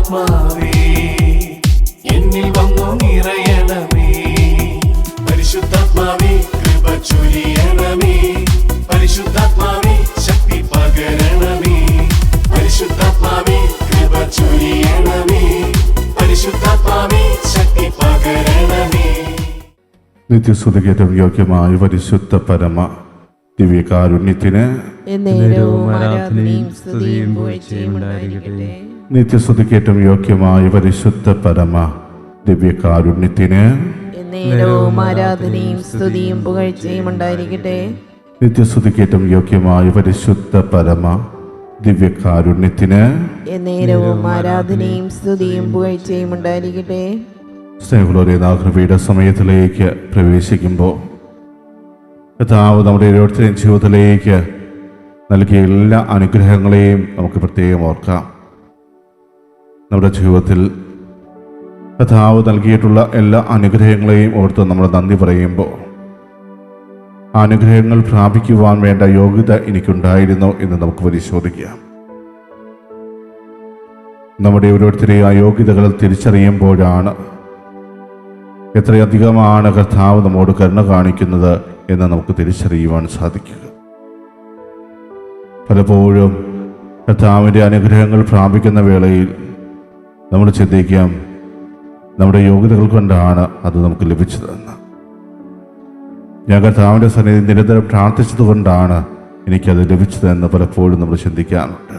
പരിശുദ്ധാത്മാവേ എന്നിൽ വന്നു നിറയണമേ. പരിശുദ്ധാത്മാവേ കൃപ ചൊരിയണമേ. പരിശുദ്ധാത്മാവേ ശക്തി പകരണമേ. പരിശുദ്ധാത്മാവേ കൃപ ചൊരിയണമേ. പരിശുദ്ധാത്മാവേ ശക്തി പകരണമേ. നിത്യസ്തുതിക്കേറ്റവും യോഗ്യമായ പരിശുദ്ധ പരമ ദിവ്യകാരുണ്യത്തിന് നിത്യസ്തുതിക്കേറ്റവും യോഗ്യമായ പരിശുദ്ധ പരമ ദിവ്യകാരുണ്യത്തിന് ആരാധനയും സ്തുതിയും പുകഴ്ചയും ഉണ്ടായിരിക്കട്ടെ. നിത്യസ്തുതിക്കേറ്റവും യോഗ്യമായ പരിശുദ്ധ പരമ ദിവ്യകാരുണ്യത്തിന് എന്നേരവും ആരാധനയും സ്തുതിയും പുകഴ്ചയും ഉണ്ടായിരിക്കട്ടെ. സ്നേഹമുള്ളവരെ, നാഗൃപയുടെ സമയത്തിലേക്ക് പ്രവേശിക്കുമ്പോൾ കർത്താവ് നമ്മുടെ ഓരോരുത്തരുടെയും ജീവിതത്തിലേക്ക് നൽകിയ എല്ലാ അനുഗ്രഹങ്ങളെയും നമുക്ക് പ്രത്യേകം ഓർക്കാം. നമ്മുടെ ജീവിതത്തിൽ കർത്താവ് നൽകിയിട്ടുള്ള എല്ലാ അനുഗ്രഹങ്ങളെയും ഓർത്ത് നമ്മൾ നന്ദി പറയുമ്പോൾ ആ അനുഗ്രഹങ്ങൾ പ്രാപിക്കുവാൻ വേണ്ട യോഗ്യത എനിക്കുണ്ടായിരുന്നോ എന്ന് നമുക്ക് പരിശോധിക്കാം. നമ്മുടെ ഓരോരുത്തരെയും ആ യോഗ്യതകൾ തിരിച്ചറിയുമ്പോഴാണ് എത്രയധികമാണ് കർത്താവ് നമ്മോട് കരുണ കാണിക്കുന്നത് എന്ന് നമുക്ക് തിരിച്ചറിയുവാൻ സാധിക്കുക. പലപ്പോഴും കർത്താവിൻ്റെ അനുഗ്രഹങ്ങൾ പ്രാപിക്കുന്ന വേളയിൽ നമ്മൾ ചിന്തിക്കാം, നമ്മുടെ യോഗ്യതകൾ കൊണ്ടാണ് അത് നമുക്ക് ലഭിച്ചതെന്ന്. ഞാൻ കർത്താവിൻ്റെ സന്നിധി നിരന്തരം പ്രാർത്ഥിച്ചത് കൊണ്ടാണ് എനിക്കത് ലഭിച്ചതെന്ന് പലപ്പോഴും നമ്മൾ ചിന്തിക്കാറുണ്ട്.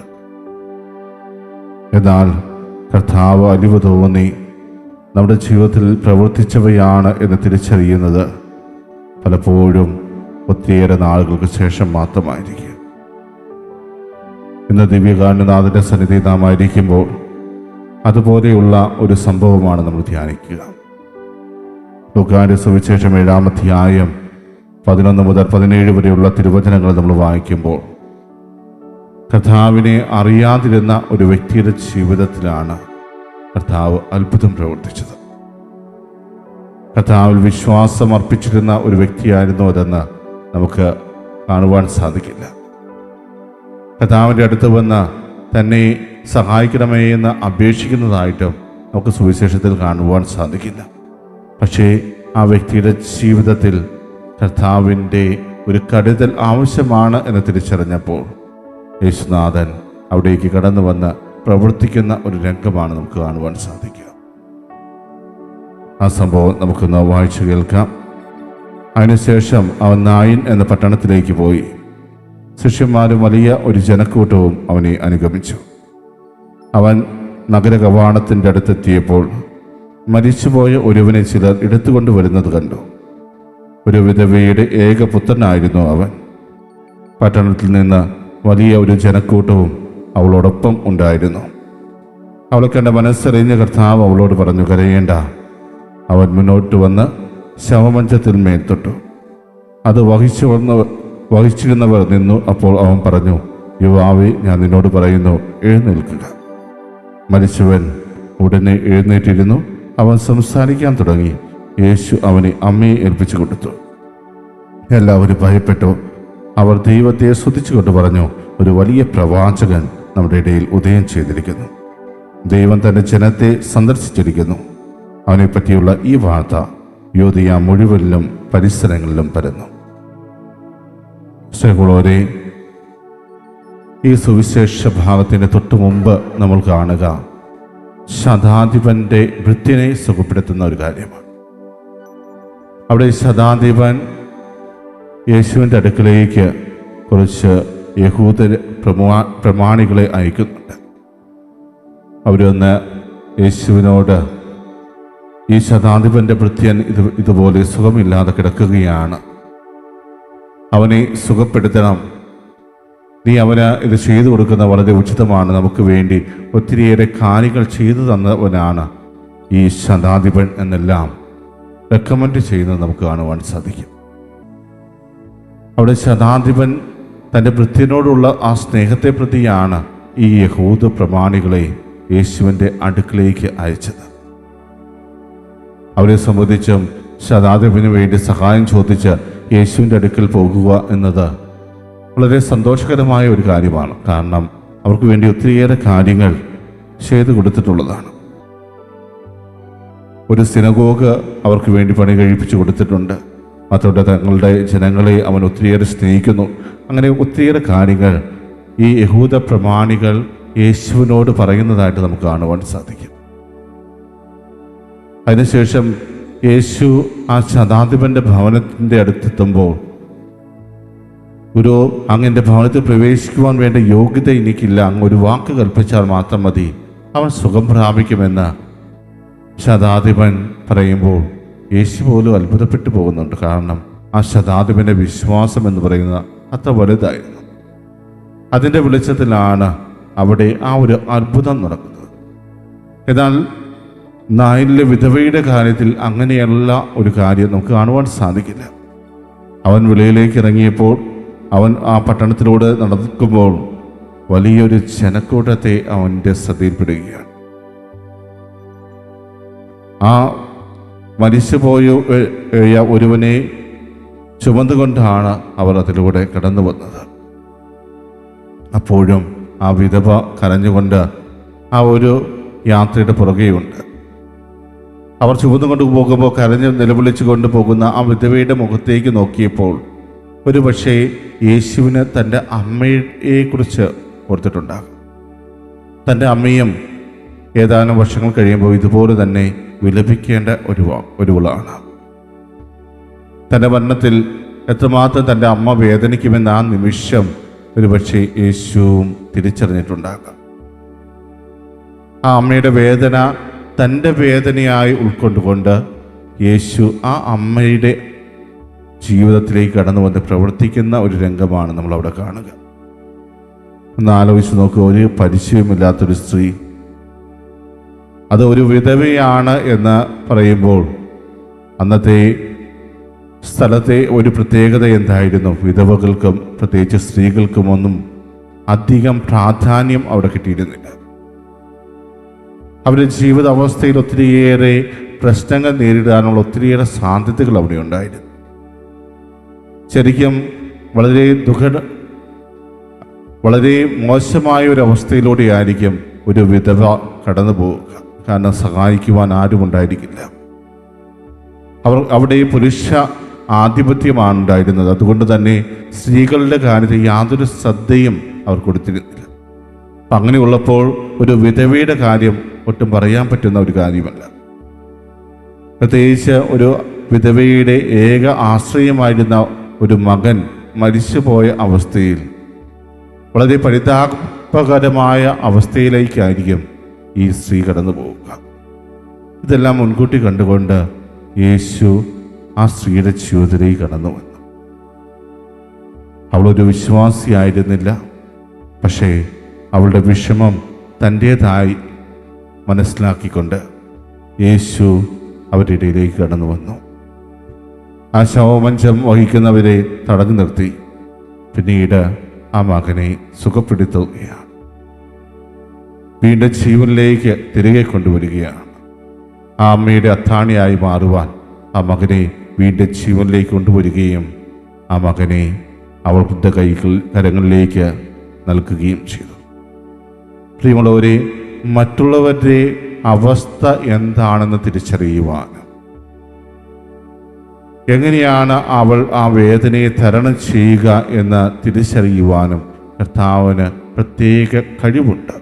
എന്നാൽ കർത്താവ് അലിവ് തോന്നി നമ്മുടെ ജീവിതത്തിൽ പ്രവർത്തിച്ചവയാണ് എന്ന് തിരിച്ചറിയുന്നത് പലപ്പോഴും ഒത്തിരിയേറെ നാളുകൾക്ക് ശേഷം മാത്രമായിരിക്കും. ഇന്ന് ദിവ്യകാരുണ്യനാഥൻ്റെ സന്നിധി നാം ആയിരിക്കുമ്പോൾ അതുപോലെയുള്ള ഒരു സംഭവമാണ് നമ്മൾ ധ്യാനിക്കുക. ലൂക്കായുടെ സുവിശേഷം 7-ാം അധ്യായം 11 മുതൽ 17 വരെയുള്ള തിരുവചനങ്ങൾ നമ്മൾ വായിക്കുമ്പോൾ കർത്താവിനെ അറിയാതിരുന്ന ഒരു വ്യക്തിയുടെ ജീവിതത്തിലാണ് കർത്താവ് അത്ഭുതം പ്രവർത്തിച്ചത്. കർത്താവിൽ വിശ്വാസം അർപ്പിച്ചിരുന്ന ഒരു വ്യക്തിയായിരുന്നു അതെന്ന് നമുക്ക് കാണുവാൻ സാധിക്കില്ല. കർത്താവിൻ്റെ അടുത്ത് വന്ന് തന്നെ സഹായിക്കണമേ എന്ന് അപേക്ഷിക്കുന്നതായിട്ടും നമുക്ക് സുവിശേഷത്തിൽ കാണുവാൻ സാധിക്കില്ല. പക്ഷേ ആ വ്യക്തിയുടെ ജീവിതത്തിൽ കർത്താവിൻ്റെ ഒരു കരുതൽ ആവശ്യമാണ് എന്ന് തിരിച്ചറിഞ്ഞപ്പോൾ യേശുനാഥൻ അവിടേക്ക് കടന്നു വന്ന് പ്രവർത്തിക്കുന്ന ഒരു രംഗമാണ് നമുക്ക് കാണുവാൻ സാധിക്കുക. ആ സംഭവം നമുക്കൊന്ന് വായിച്ചു കേൾക്കാം. അതിനുശേഷം അവൻ നായിൻ എന്ന പട്ടണത്തിലേക്ക് പോയി. ശിഷ്യന്മാരും വലിയ ഒരു ജനക്കൂട്ടവും അവനെ അനുഗമിച്ചു. അവൻ നഗര കവാടത്തിൻ്റെ അടുത്തെത്തിയപ്പോൾ മരിച്ചുപോയ ഒരുവനെ ചിലർ എടുത്തുകൊണ്ട് വരുന്നത് കണ്ടു. ഒരു വിധവയുടെ ഏക പുത്രനായിരുന്നു അവൻ. പട്ടണത്തിൽ നിന്ന് വലിയ ഒരു ജനക്കൂട്ടവും അവളോടൊപ്പം ഉണ്ടായിരുന്നു. അവളെ കണ്ട മനസ്സറിഞ്ഞ കർത്താവ് അവളോട് പറഞ്ഞു, കരയേണ്ട. അവൻ മുന്നോട്ട് വന്ന് ശവമഞ്ചത്തിൽ മേൽ തൊട്ടു. അത് വഹിച്ചിരുന്നവർ നിന്നു. അപ്പോൾ അവൻ പറഞ്ഞു, യുവാവേ, ഞാൻ നിന്നോട് പറയുന്നു, എഴുന്നേൽക്കുക. മരിച്ചവൻ ഉടനെ എഴുന്നേറ്റിരുന്നു. അവൻ സംസാരിക്കാൻ തുടങ്ങി. യേശു അവനെ അമ്മയെ ഏൽപ്പിച്ചു കൊടുത്തു. എല്ലാവരും ഭയപ്പെട്ടു. അവർ ദൈവത്തെ സ്തുതിച്ചുകൊണ്ട് പറഞ്ഞു, ഒരു വലിയ പ്രവാചകൻ നമ്മുടെ ഇടയിൽ ഉദയം ചെയ്തിരിക്കുന്നു. ദൈവം തന്റെ ജനത്തെ സന്ദർശിച്ചിരിക്കുന്നു. അവനെപ്പറ്റിയുള്ള ഈ വാർത്ത യൂദയ മുഴുവനിലും പരിസരങ്ങളിലും പരന്നു. സഹോദരരെ, ഈ സുവിശേഷ ഭാഗത്തിന് തൊട്ടു മുമ്പ് നമ്മൾ കാണുക ശതാധിപന്റെ ഭൃത്യനെ സുഖപ്പെടുത്തുന്ന ഒരു കാര്യമാണ്. അവിടെ ശതാധിപൻ യേശുവിൻ്റെ അടുക്കലേക്ക് കുറച്ച് യഹൂദ പ്രമാണികളെ അയക്കുന്നുണ്ട്. അവരൊന്ന് യേശുവിനോട്, ഈ ശതാധിപന്റെ ഭൃത്യൻ ഇതുപോലെ സുഖമില്ലാതെ കിടക്കുകയാണ്, അവനെ സുഖപ്പെടുത്തണം, നീ അവന് ഇത് ചെയ്തു കൊടുക്കുന്ന വളരെ ഉചിതമാണ്, നമുക്ക് വേണ്ടി ഒത്തിരിയേറെ കാര്യങ്ങൾ ചെയ്തു തന്നവനാണ് ഈ ശതാധിപൻ എന്നെല്ലാം റെക്കമെൻഡ് ചെയ്യുന്നത് നമുക്ക് കാണുവാൻ സാധിക്കും. അവിടെ ശതാധിപൻ തൻ്റെ ഭൃത്യനോടുള്ള ആ സ്നേഹത്തെ പ്രതിയാണ് ഈ യഹൂദ പ്രമാണികളെ യേശുവിൻ്റെ അടുക്കിലേക്ക് അയച്ചത്. അവരെ സംബന്ധിച്ചും ശതാധിപന് വേണ്ടി സഹായം ചോദിച്ച് യേശുവിൻ്റെ അടുക്കൽ പോകുക എന്നത് വളരെ സന്തോഷകരമായ ഒരു കാര്യമാണ്. കാരണം അവർക്ക് വേണ്ടി ഒത്തിരിയേറെ കാര്യങ്ങൾ ചെയ്തു കൊടുത്തിട്ടുള്ളതാണ്. ഒരു സിനഗോഗ് അവർക്ക് വേണ്ടി പണി കഴിപ്പിച്ചു കൊടുത്തിട്ടുണ്ട്. മാത്രമല്ല തങ്ങളുടെ ജനങ്ങളെ അവൻ ഒത്തിരിയേറെ സ്നേഹിക്കുന്നു. അങ്ങനെ ഒത്തിരിയേറെ കാര്യങ്ങൾ ഈ യഹൂദ പ്രമാണികൾ യേശുവിനോട് പറയുന്നതായിട്ട് നമുക്ക് കാണുവാൻ സാധിക്കും. അതിനുശേഷം യേശു ആ ശതാധിപൻ്റെ ഭവനത്തിൻ്റെ അടുത്തെത്തുമ്പോൾ, ഗുരു, അങ്ങ് എൻ്റെ ഭവനത്തിൽ പ്രവേശിക്കുവാൻ വേണ്ട യോഗ്യത എനിക്കില്ല, അങ്ങ് ഒരു വാക്ക് കൽപ്പിച്ചാൽ മാത്രം മതി, അവൻ സുഖം പ്രാപിക്കുമെന്ന് ശതാധിപൻ പറയുമ്പോൾ യേശു പോലും അത്ഭുതപ്പെട്ടു പോകുന്നുണ്ട്. കാരണം ആ ശതാധിപൻ്റെ വിശ്വാസം എന്ന് പറയുന്നത് അത്ര വലുതായിരുന്നു. അതിൻ്റെ വെളിച്ചത്തിലാണ് അവിടെ ആ ഒരു അത്ഭുതം നടക്കുന്നത്. എന്നാൽ നായിലെ വിധവയുടെ കാര്യത്തിൽ അങ്ങനെയുള്ള ഒരു കാര്യം നമുക്ക് കാണുവാൻ സാധിക്കില്ല. അവൻ വെളിയിലേക്ക് ഇറങ്ങിയപ്പോൾ, അവൻ ആ പട്ടണത്തിലൂടെ നടക്കുമ്പോൾ വലിയൊരു ജനക്കൂട്ടത്തെ അവൻ്റെ ശ്രദ്ധയിൽപ്പെടുകയാണ്. ആ മരിച്ചുപോയ ഒരുവനെ ചുമന്നുകൊണ്ടാണ് അവർ അതിലൂടെ കടന്നു വന്നത്. അപ്പോഴും ആ വിധവ കരഞ്ഞുകൊണ്ട് ആ ഒരു യാത്രയുടെ പുറകെയുണ്ട്. അവർ ചുമന്നുകൊണ്ട് പോകുമ്പോൾ കരഞ്ഞ് നിലവിളിച്ചു കൊണ്ട് പോകുന്ന ആ വിധവയുടെ മുഖത്തേക്ക് നോക്കിയപ്പോൾ ഒരു പക്ഷേ യേശുവിന് തൻ്റെ അമ്മയെക്കുറിച്ച് ഓർത്തിട്ടുണ്ടാകും. തൻ്റെ അമ്മയും ഏതാനും വർഷങ്ങൾ കഴിയുമ്പോൾ ഇതുപോലെ തന്നെ വിലപിക്കേണ്ട ഒരുവളാണ്. തൻ്റെ മരണത്തിൽ എത്രമാത്രം തൻ്റെ അമ്മ വേദനിക്കുമെന്ന് ആ നിമിഷം ഒരുപക്ഷെ യേശുവും തിരിച്ചറിഞ്ഞിട്ടുണ്ടാകാം. ആ അമ്മയുടെ വേദന തൻ്റെ വേദനയായി ഉൾക്കൊണ്ടുകൊണ്ട് യേശു ആ അമ്മയുടെ ജീവിതത്തിലേക്ക് കടന്നു വന്ന് പ്രവർത്തിക്കുന്ന ഒരു രംഗമാണ് നമ്മളവിടെ കാണുക. ഒന്ന് ആലോചിച്ച് നോക്കുക. ഒരു പരിചയമില്ലാത്തൊരു സ്ത്രീ, അത് ഒരു വിധവയാണ് എന്ന് പറയുമ്പോൾ അന്നത്തെ സ്ഥലത്തെ ഒരു പ്രത്യേകത എന്തായിരുന്നു? വിധവകൾക്കും പ്രത്യേകിച്ച് സ്ത്രീകൾക്കുമൊന്നും അധികം പ്രാധാന്യം അവിടെ കിട്ടിയിരുന്നില്ല. അവരുടെ ജീവിതാവസ്ഥയിൽ ഒത്തിരിയേറെ പ്രശ്നങ്ങൾ നേരിടാനുള്ള ഒത്തിരിയേറെ സാധ്യതകൾ അവിടെ ഉണ്ടായിരുന്നു. ശരിക്കും വളരെ മോശമായ ഒരു അവസ്ഥയിലൂടെയായിരിക്കും ഒരു വിധവ കടന്നു പോവുക. കാരണം സഹായിക്കുവാൻ ആരും ഉണ്ടായിരിക്കില്ല. അവിടെ പുരുഷ ആധിപത്യമാണ് ഉണ്ടായിരുന്നത്. അതുകൊണ്ട് തന്നെ സ്ത്രീകളുടെ കാര്യത്തിൽ യാതൊരു ശ്രദ്ധയും അവർ കൊടുത്തിരുന്നില്ല. അപ്പം അങ്ങനെയുള്ളപ്പോൾ ഒരു വിധവയുടെ കാര്യം ഒട്ടും പറയാൻ പറ്റുന്ന ഒരു കാര്യമല്ല. പ്രത്യേകിച്ച് ഒരു വിധവയുടെ ഏക ആശ്രയമായിരുന്ന ഒരു മകൻ മരിച്ചുപോയ അവസ്ഥയിൽ വളരെ പരിതാപകരമായ അവസ്ഥയിലേക്കായിരിക്കും ഈ സ്ത്രീ കടന്നു പോവുക. ഇതെല്ലാം മുൻകൂട്ടി കണ്ടുകൊണ്ട് യേശു ആ സ്ത്രീയുടെ ജീവിതത്തിലേക്ക് കടന്നു വന്നു. അവളൊരു വിശ്വാസിയായിരുന്നില്ല. പക്ഷേ അവളുടെ വിഷമം തൻ്റേതായി മനസ്സിലാക്കിക്കൊണ്ട് യേശു അവരുടെ ഇടയിലേക്ക് കടന്നു വന്നു. ആ ശവമഞ്ചം വഹിക്കുന്നവരെ തടഞ്ഞു നിർത്തി. പിന്നീട് ആ മകനെ സുഖപ്പെടുത്തുകയാണ്. വീണ്ടും ജീവനിലേക്ക് തിരികെ കൊണ്ടുവരികയാണ്. ആ അമ്മയുടെ അത്താണിയായി മാറുവാൻ ആ മകനെ വീണ്ടും ജീവനിലേക്ക് കൊണ്ടുവരികയും ആ മകനെ അവളുടെ കരങ്ങളിലേക്ക് നൽകുകയും ചെയ്തു. പ്രിയമുള്ളവരെ, മറ്റുള്ളവരുടെ അവസ്ഥ എന്താണെന്ന് തിരിച്ചറിയുവാൻ, എങ്ങനെയാണ് അവൾ ആ വേദനയെ തരണം ചെയ്യുക എന്ന് തിരിച്ചറിയുവാനും കർത്താവിന് പ്രത്യേക കഴിവുണ്ട്.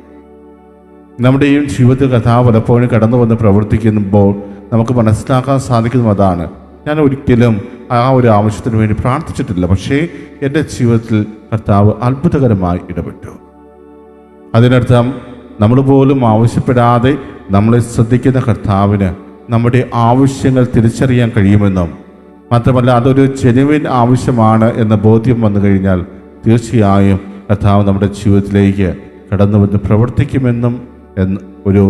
നമ്മുടെയും ജീവിതത്തിൽ കർത്താവ് പലപ്പോഴും കടന്നു വന്ന് പ്രവർത്തിക്കുമ്പോൾ നമുക്ക് മനസ്സിലാക്കാൻ സാധിക്കുന്നതും അതാണ്. ഞാൻ ഒരിക്കലും ആ ഒരു ആവശ്യത്തിന് വേണ്ടി പ്രാർത്ഥിച്ചിട്ടില്ല, പക്ഷേ എൻ്റെ ജീവിതത്തിൽ കർത്താവ് അത്ഭുതകരമായി ഇടപെട്ടു. അതിനർത്ഥം നമ്മൾ പോലും ആവശ്യപ്പെടാതെ നമ്മളെ ശ്രദ്ധിക്കുന്ന കർത്താവിന് നമ്മുടെ ആവശ്യങ്ങൾ തിരിച്ചറിയാൻ കഴിയുമെന്നും, മാത്രമല്ല അതൊരു ജെനുവിൻ ആവശ്യമാണ് എന്ന ബോധ്യം വന്നു കഴിഞ്ഞാൽ തീർച്ചയായും കർത്താവ് നമ്മുടെ ജീവിതത്തിലേക്ക് കടന്നു വന്ന് പ്രവർത്തിക്കുമെന്നും എന്ന് ഒരു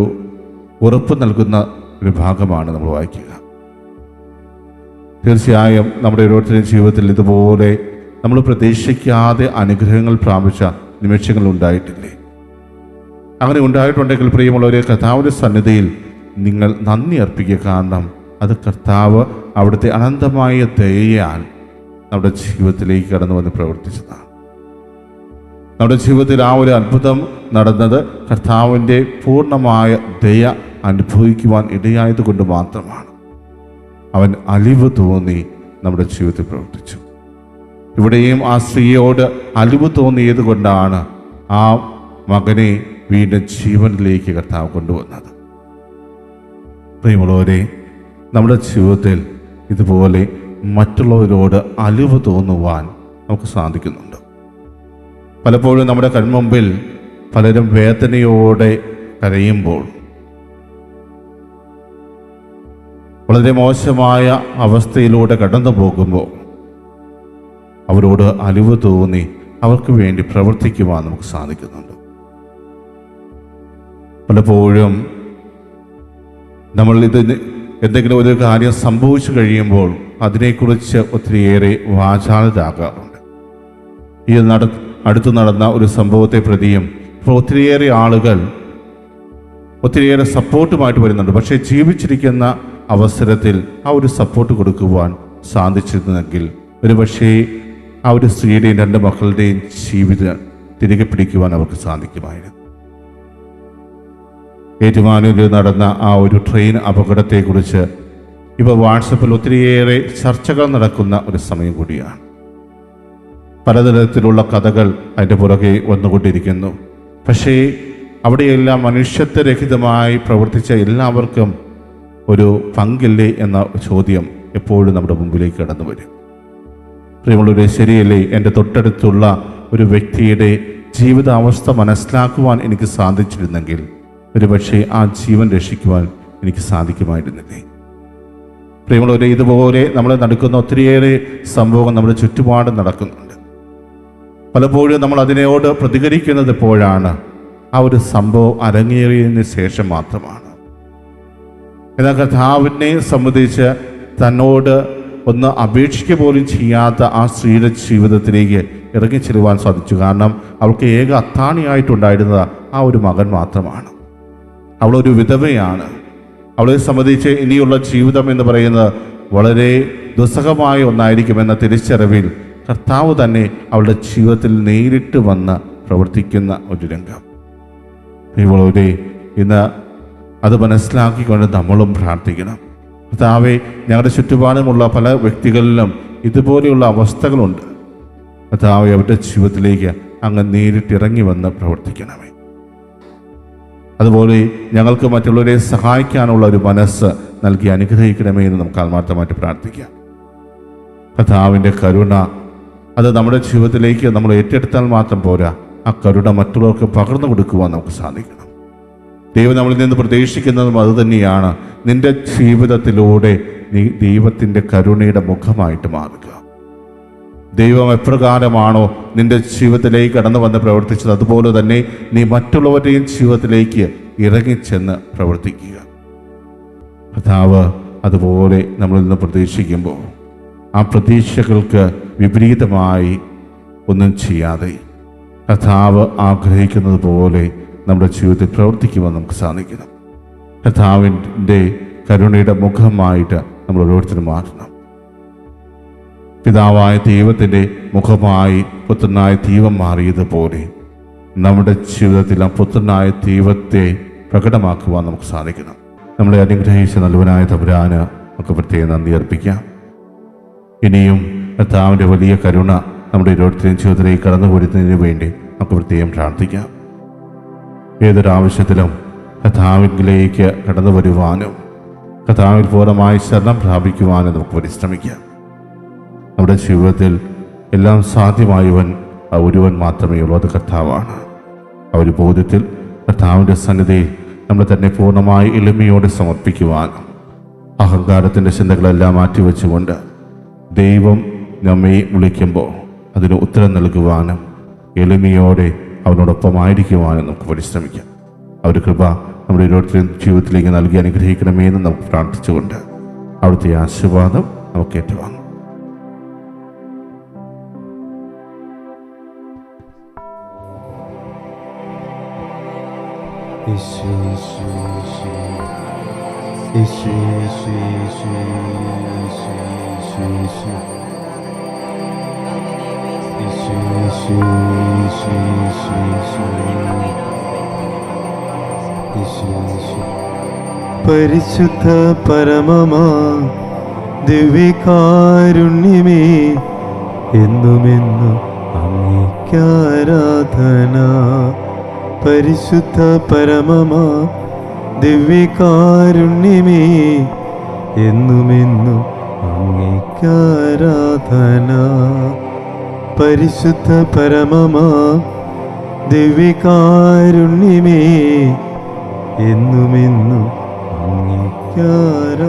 ഉറപ്പ് നൽകുന്ന ഒരു ഭാഗമാണ് നമ്മൾ വായിക്കുക. തീർച്ചയായും നമ്മുടെ ഓരോരുത്തരുടെയും ജീവിതത്തിൽ ഇതുപോലെ നമ്മൾ പ്രതീക്ഷിക്കാതെ അനുഗ്രഹങ്ങൾ പ്രാപിച്ച നിമിഷങ്ങൾ ഉണ്ടായിട്ടില്ലേ? അങ്ങനെ ഉണ്ടായിട്ടുണ്ടെങ്കിൽ പ്രിയമുള്ളവരെ, കർത്താവിൻ്റെ സന്നിധിയിൽ നിങ്ങൾ നന്ദി അർപ്പിക്കുക. കാരണം അത് കർത്താവ് അവിടുത്തെ അനന്തമായ ദയയാൽ നമ്മുടെ ജീവിതത്തിലേക്ക് കടന്നു വന്ന് പ്രവർത്തിച്ചതാണ്. നമ്മുടെ ജീവിതത്തിൽ ആ ഒരു അത്ഭുതം നടന്നത് കർത്താവിൻ്റെ പൂർണ്ണമായ ദയ അനുഭവിക്കുവാൻ ഇടയായത് കൊണ്ട് മാത്രമാണ്. അവൻ അലിവ് തോന്നി നമ്മുടെ ജീവിതത്തിൽ പ്രവർത്തിച്ചു. ഇവിടെയും ആ സ്ത്രീയോട് അലിവ് തോന്നിയത് കൊണ്ടാണ് ആ മകനെ വീണ്ടും ജീവനിലേക്ക് കർത്താവ് കൊണ്ടുവന്നത്. പ്രിയമുള്ളവരെ, നമ്മുടെ ജീവിതത്തിൽ ഇതുപോലെ മറ്റുള്ളവരോട് അലിവ് തോന്നുവാൻ നമുക്ക് സാധിക്കുന്നുണ്ട്. പലപ്പോഴും നമ്മുടെ കൺമുമ്പിൽ പലരും വേദനയോടെ കരയുമ്പോൾ, വളരെ മോശമായ അവസ്ഥയിലൂടെ കടന്നു പോകുമ്പോൾ അവരോട് അലിവ് തോന്നി അവർക്ക് വേണ്ടി പ്രവർത്തിക്കുവാൻ നമുക്ക് സാധിക്കുന്നുണ്ട്. പലപ്പോഴും നമ്മൾ എന്തെങ്കിലും ഒരു കാര്യം സംഭവിച്ചു കഴിയുമ്പോൾ അതിനെക്കുറിച്ച് ഒത്തിരിയേറെ വാചാലരാകാറുണ്ട്. ഈ അടുത്തു നടന്ന ഒരു സംഭവത്തെ പ്രതിയും ഇപ്പോൾ ഒത്തിരിയേറെ ആളുകൾ ഒത്തിരിയേറെ സപ്പോർട്ടുമായിട്ട് വരുന്നുണ്ട്. പക്ഷേ ജീവിച്ചിരിക്കുന്ന അവസരത്തിൽ ആ ഒരു സപ്പോർട്ട് കൊടുക്കുവാൻ സാധിച്ചിരുന്നെങ്കിൽ ഒരുപക്ഷേ ആ ഒരു സ്ത്രീയുടെയും 2 മക്കളുടെയും ജീവിതം തിരികെ പിടിക്കുവാൻ അവർക്ക് സാധിക്കുമായിരുന്നു. ഏറ്റുമാനൂരിൽ നടന്ന ആ ഒരു ട്രെയിൻ അപകടത്തെക്കുറിച്ച് ഇപ്പോൾ വാട്സപ്പിൽ ഒത്തിരിയേറെ ചർച്ചകൾ നടക്കുന്ന ഒരു സമയം കൂടിയാണ്. പലതരത്തിലുള്ള കഥകൾ അതിൻ്റെ പുറകെ വന്നുകൊണ്ടിരിക്കുന്നു. പക്ഷേ അവിടെയെല്ലാം മനുഷ്യത്വരഹിതമായി പ്രവർത്തിച്ച എല്ലാവർക്കും ഒരു പങ്കില്ലേ എന്ന ചോദ്യം എപ്പോഴും നമ്മുടെ മുമ്പിലേക്ക് കടന്നു വരും. പ്രിയമുള്ളവരെ, ശരിയല്ലേ? എൻ്റെ തൊട്ടടുത്തുള്ള ഒരു വ്യക്തിയുടെ ജീവിതാവസ്ഥ മനസ്സിലാക്കുവാൻ എനിക്ക് സാധിച്ചിരുന്നെങ്കിൽ ഒരുപക്ഷെ ആ ജീവൻ രക്ഷിക്കുവാൻ എനിക്ക് സാധിക്കുമായിരുന്നില്ലേ? പ്രിയമുള്ളവരെ, ഇതുപോലെ നമ്മൾ നടക്കുന്ന ഒത്തിരിയേറെ സംഭവങ്ങൾ നമ്മുടെ ചുറ്റുപാടും നടക്കുന്നുണ്ട്. പലപ്പോഴും നമ്മൾ അതിനോട് പ്രതികരിക്കുന്നത് എപ്പോഴാണ്? ആ ഒരു സംഭവം അരങ്ങേറിയതിന് ശേഷം മാത്രമാണ്. എന്നാൽ കർത്താവിനെ സംബന്ധിച്ച് തന്നോട് ഒന്ന് അപേക്ഷിക്കുക പോലും ചെയ്യാത്ത ആ സ്ത്രീയുടെ ജീവിതത്തിലേക്ക് ഇറങ്ങിച്ചെല്ലുവാൻ സാധിച്ചു. കാരണം അവൾക്ക് ഏക അത്താണിയായിട്ടുണ്ടായിരുന്നത് ആ ഒരു മകൻ മാത്രമാണ്. അവളൊരു വിധവയാണ്. അവളെ സംബന്ധിച്ച് ഇനിയുള്ള ജീവിതം എന്ന് പറയുന്നത് വളരെ ദുസ്സഹമായ ഒന്നായിരിക്കുമെന്ന തിരിച്ചറിവിൽ കർത്താവ് തന്നെ അവളുടെ ജീവിതത്തിൽ നേരിട്ട് വന്ന് പ്രവർത്തിക്കുന്ന ഒരു രംഗം. ഇവളോടെ ഇന്ന് അത് മനസ്സിലാക്കിക്കൊണ്ട് നമ്മളും പ്രാർത്ഥിക്കണം. കർത്താവേ, ഞങ്ങളുടെ ചുറ്റുപാടുമുള്ള പല വ്യക്തികളിലും ഇതുപോലെയുള്ള അവസ്ഥകളുണ്ട്. കർത്താവേ, അവരുടെ ജീവിതത്തിലേക്ക് അങ്ങ് നേരിട്ടിറങ്ങി വന്ന് പ്രവർത്തിക്കണമേ. അതുപോലെ ഞങ്ങൾക്ക് മറ്റുള്ളവരെ സഹായിക്കാനുള്ള ഒരു മനസ്സ് നൽകി അനുഗ്രഹിക്കണമേ എന്ന് നമുക്ക് ആത്മാർത്ഥമായിട്ട് പ്രാർത്ഥിക്കാം. കർത്താവിൻ്റെ കരുണ അത് നമ്മുടെ ജീവിതത്തിലേക്ക് നമ്മൾ ഏറ്റെടുത്താൽ മാത്രം പോരാ, ആ കരുണ മറ്റുള്ളവർക്ക് പകർന്നു കൊടുക്കുവാൻ നമുക്ക് സാധിക്കണം. ദൈവം നമ്മളിൽ നിന്ന് പ്രതീക്ഷിക്കുന്നതും അതുതന്നെയാണ്. നിന്റെ ജീവിതത്തിലൂടെ നീ ദൈവത്തിൻ്റെ കരുണയുടെ മുഖമായിട്ട് മാറുക. ദൈവം എപ്രകാരമാണോ നിന്റെ ജീവിതത്തിലേക്ക് കടന്നു വന്ന് പ്രവർത്തിച്ചത്, അതുപോലെ തന്നെ നീ മറ്റുള്ളവരുടെയും ജീവിതത്തിലേക്ക് ഇറങ്ങിച്ചെന്ന് പ്രവർത്തിക്കുക. കർത്താവ് അതുപോലെ നമ്മളിൽ നിന്ന് പ്രതീക്ഷിക്കുമ്പോൾ ആ പ്രതീക്ഷകൾക്ക് വിപരീതമായി ഒന്നും ചെയ്യാതെ കർത്താവ് ആഗ്രഹിക്കുന്നത് പോലെ നമ്മുടെ ജീവിതത്തിൽ പ്രവർത്തിക്കുവാൻ നമുക്ക് സാധിക്കണം. കർത്താവിൻ്റെ കരുണയുടെ മുഖമായിട്ട് നമ്മൾ ഓരോരുത്തരും മാറണം. പിതാവായ ദൈവത്തിൻ്റെ മുഖമായി പുത്രനായ ദൈവം മാറിയതുപോലെ നമ്മുടെ ജീവിതത്തിൽ ആ പുത്രനായ ദൈവത്തെ പ്രകടമാക്കുവാൻ നമുക്ക് സാധിക്കണം. നമ്മളെ അനുഗ്രഹിച്ച നല്ലവനായ തമ്പുരാന് നമുക്ക് പ്രത്യേകം നന്ദി അർപ്പിക്കാം. ഇനിയും കർത്താവിൻ്റെ വലിയ കരുണ നമ്മുടെ ഓരോരുത്തരെയും ജീവിതത്തിലേക്ക് കടന്നു വരുന്നതിന് വേണ്ടി നമുക്ക് പ്രത്യേകം പ്രാർത്ഥിക്കാം. ഏതൊരാവശ്യത്തിലും കർത്താവിലേക്ക് കടന്നു വരുവാനും കർത്താവിൽ പൂർണ്ണമായി ശരണം പ്രാപിക്കുവാനും നമുക്ക് പരിശ്രമിക്കാം. നമ്മുടെ ജീവിതത്തിൽ എല്ലാം സാധ്യമായവൻ ഒരുവൻ മാത്രമേ ഉള്ളൂ, അത് കർത്താവാണ്. ആ ഒരു ബോധ്യത്തിൽ കർത്താവിൻ്റെ സന്നിധിയിൽ നമ്മൾ തന്നെ പൂർണ്ണമായി എളിമയോടെ സമർപ്പിക്കുവാനും അഹങ്കാരത്തിൻ്റെ ചിന്തകളെല്ലാം മാറ്റിവെച്ചുകൊണ്ട് ദൈവം നമ്മെ വിളിക്കുമ്പോൾ അതിന് ഉത്തരം നൽകുവാനും എളിമയോടെ അവനോടൊപ്പമായിരിക്കുവാനും നമുക്ക് പരിശ്രമിക്കാം. ആ ഒരു കൃപ നമ്മുടെ ഓരോരുത്തരും ജീവിതത്തിലേക്ക് നൽകി അനുഗ്രഹിക്കണമെന്ന് നമുക്ക് പ്രാർത്ഥിച്ചുകൊണ്ട് അവിടുത്തെ ആശീർവാദം നമുക്ക് ഏറ്റുവാങ്ങാം. യേശു പരിശുദ്ധ പരമമാ ദിവ്യകാരുണ്യമേ, എന്നുമെന്നും അങ്ങേക്കാരാധന. പരിശുദ്ധ പരമമാ ദിവ്യകാരുണ്യമേ, എന്നുമെന്നും അങ്ങേക്കാരാധന. പരിശുദ്ധ പരമമാ ദിവ്യകാരുണ്യമേ, എന്നുമെന്നും അങ്ങേക്കാരാധന.